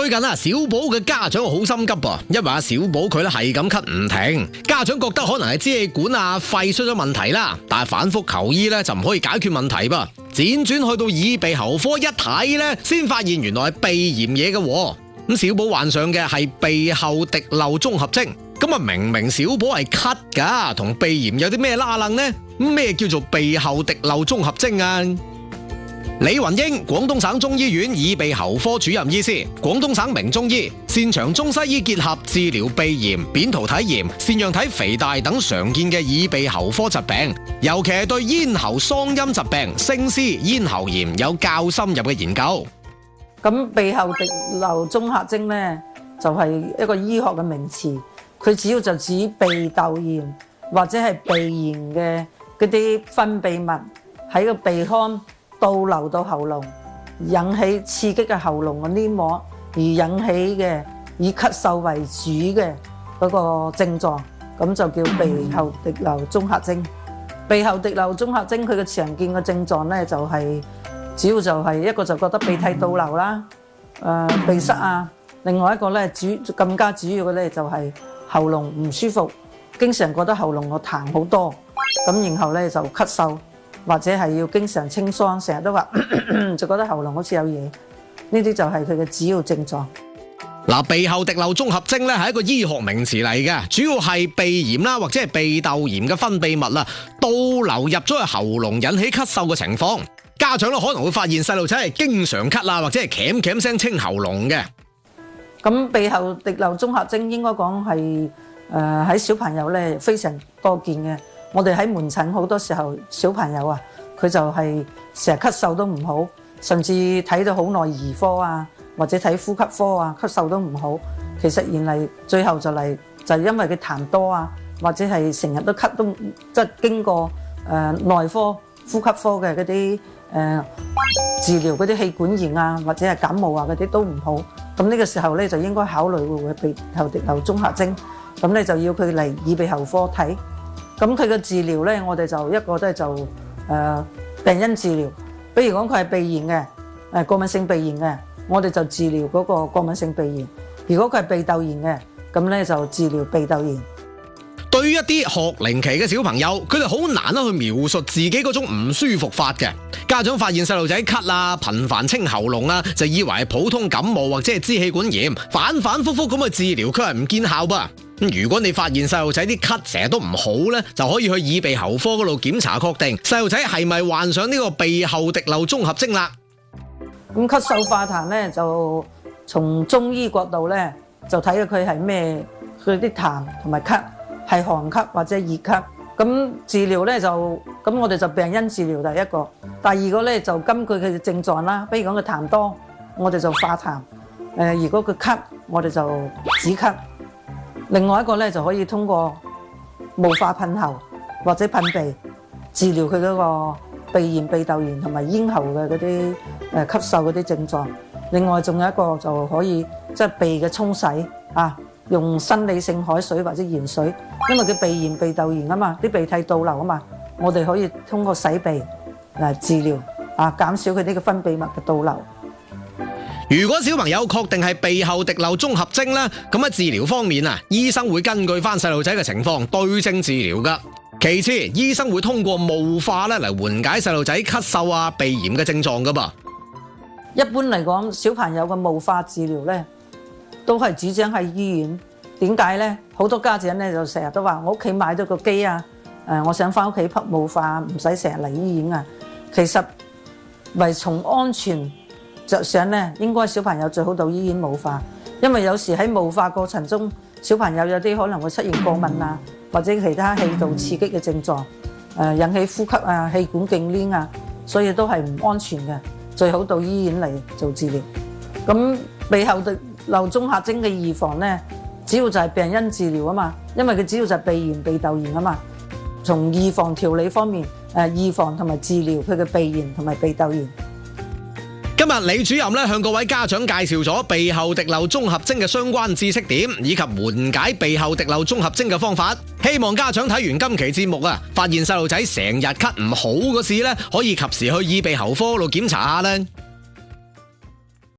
最近啊，小寶嘅家長好心急噃，因為阿小寶佢咧係咁咳唔停，家長覺得可能係支氣管啊、肺出咗問題啦，但係反覆求醫咧就唔可以解決問題噃，輾轉去到耳鼻喉科一睇咧，先發現原來係鼻炎嘢嘅。咁小寶患上嘅係鼻後滴漏綜合徵，咁啊明明小寶係咳噶，同鼻炎有啲咩拉楞呢？咩叫做鼻後滴漏綜合徵啊？李雲英，廣東省中醫院耳鼻喉科主任醫師，廣東省名中醫，擅長中西醫結合治療鼻炎、扁桃體炎、腺樣體肥大等常見嘅耳鼻喉科疾病，尤其係對咽喉嗓音疾病、聲嘶、咽喉炎有較深入嘅研究。咁鼻後滴漏綜合徵咧，就係一個醫學嘅名詞，佢主要就指鼻竇炎或者係鼻炎嘅嗰啲分泌物喺個鼻腔倒流到喉嚨，引起刺激嘅喉嚨嘅黏膜，而引起嘅以咳嗽為主嘅嗰個症狀，咁就叫鼻後滴漏綜合徵。鼻後滴漏綜合徵佢嘅常見嘅症狀咧，就係主要就係一個就覺得鼻涕倒流啦，鼻塞啊，另外一個咧更加主要嘅咧就係喉嚨唔舒服，經常覺得喉嚨個痰好多，咁然後咧就咳嗽。或者係要經常清嗓，成日都話就覺得喉嚨好似有嘢，呢啲就係佢嘅主要症狀。嗱，鼻後滴漏綜合徵咧係一個醫學名詞嚟嘅，主要係鼻炎啦或者係鼻竇炎嘅分泌物啦倒流入咗去喉嚨，引起咳嗽嘅情況。家長咧可能會發現細路仔係經常咳啊，或者係鉗鉗聲清喉嚨嘅。咁鼻後滴漏綜合徵應該講係喺小朋友咧非常多見嘅。我哋喺門診好多時候，小朋友啊，佢就係成日咳嗽都唔好，甚至睇到好耐兒科啊，或者睇呼吸科啊，咳嗽都唔好。其實原嚟最後就係因為佢痰多啊，或者係成日都咳，都即係經過內科、呼吸科嘅嗰啲治療嗰啲氣管炎啊，或者係感冒啊嗰啲都唔好。咁呢個時候咧就應該考慮會唔會鼻後滴漏綜合徵，咁咧就要佢嚟耳鼻喉科睇。咁佢嘅治療咧，我哋就一個咧就病因治療，比如講佢係鼻炎嘅，過敏性鼻炎嘅，我哋就治療嗰個過敏性鼻炎；如果佢係鼻竇炎嘅，咁咧就治療鼻竇炎。對於一啲學齡期嘅小朋友，佢哋好難去描述自己嗰種唔舒服法嘅。家長發現細路仔咳啊、頻繁清喉嚨啊，就以為係普通感冒或者係支氣管炎，反反复复咁去治療，佢係唔見效噃。如果你發現細路仔啲咳成日都唔好咧，就可以去耳鼻喉科嗰度檢查確定細路仔係咪患上呢個鼻後滴漏綜合徵啦。咁咳嗽化痰咧，就從中醫角度咧，就睇佢係咩，佢啲痰同埋咳係寒咳或者熱咳。咁治療咧咁我哋就病因治療第一個，第二個咧就根據佢嘅症狀啦，比如講佢痰多，我哋就化痰；如果佢咳，我哋就止咳。另外一個咧就可以通過霧化噴喉或者噴鼻治療佢嗰個鼻炎、鼻竇炎同埋咽喉嘅嗰啲咳嗽嗰啲症狀。另外仲有一個就可以即係鼻嘅沖洗啊，用生理性海水或者鹽水，因為佢鼻炎、鼻竇炎啊嘛，啲鼻涕倒流啊嘛，我哋可以通過洗鼻嚟治療啊，減少佢呢個分泌物嘅倒流。如果小朋友確定係鼻後滴漏綜合徵咧，咁喺治療方面啊，醫生會根據翻細路仔嘅情況對症治療噶。其次，醫生會通過霧化咧嚟緩解細路仔咳嗽啊、鼻炎嘅症狀噶噃。一般嚟講，小朋友嘅霧化治療咧，都係主張喺醫院。點解咧？好多家長咧就成日都話：我屋企買咗個機啊，我想翻屋企噴霧化，唔使成日嚟醫院啊。其實為從安全着想咧，應該小朋友最好到醫院霧化，因為有時喺霧化過程中，小朋友有啲可能會出現過敏啊，或者其他氣道刺激嘅症狀，引起呼吸啊、氣管痙攣啊，所以都係唔安全嘅，最好到醫院嚟做治療。咁鼻後滴漏綜合徵嘅預防咧，主要就係病因治療啊嘛，因為佢主要就係鼻炎、鼻竇炎啊嘛。從預防調理方面，預防同埋治療佢嘅鼻炎同埋鼻竇炎。今日李主任咧向各位家長介紹咗鼻後滴漏綜合徵嘅相關知識點，以及緩解鼻後滴漏綜合徵嘅方法。希望家長睇完今期節目啊，發現細路仔成日咳唔好嗰時咧，可以及時去耳鼻喉科度檢查下咧。